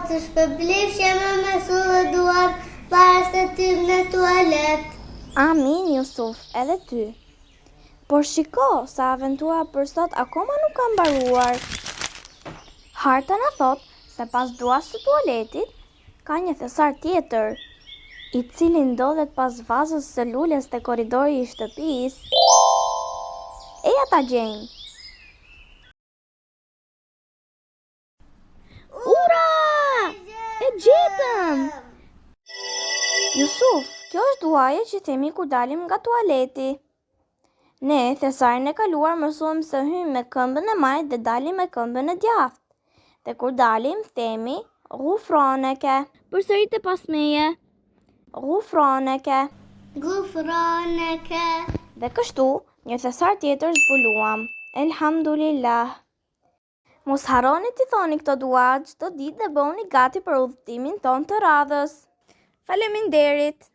të shpërblifshme me mesu dhe duart para se ty në tualet. Amin, Jusuf, edhe ty. Por shiko, sa aventura për sot akoma nuk ka mbaruar. Harta na thot se pas duas të tualetit ka një thesar tjetër, i cili ndodhet pas vazës së lules te korridori i shtëpisë. Eja ta gjejmë. Ura! E gjetëm! Jusuf, kjo është duaja që themi kur dalim nga tualeti. Ne, thesarin e kaluar, mësuam se hymë me këmbën e majt dhe dalim me këmbën e djathtë. Dhe kur dalim, themi ghufraneke. Përsërite pas meje. Ghufraneke. Gufraneke. Dhe kështu, një thesar tjetër zbuluam. Elhamdulillah. Mos harroni t'i thoni këto dua çdo ditë dhe bëhuni gati për udhëtimin ton të radhës. Faleminderit.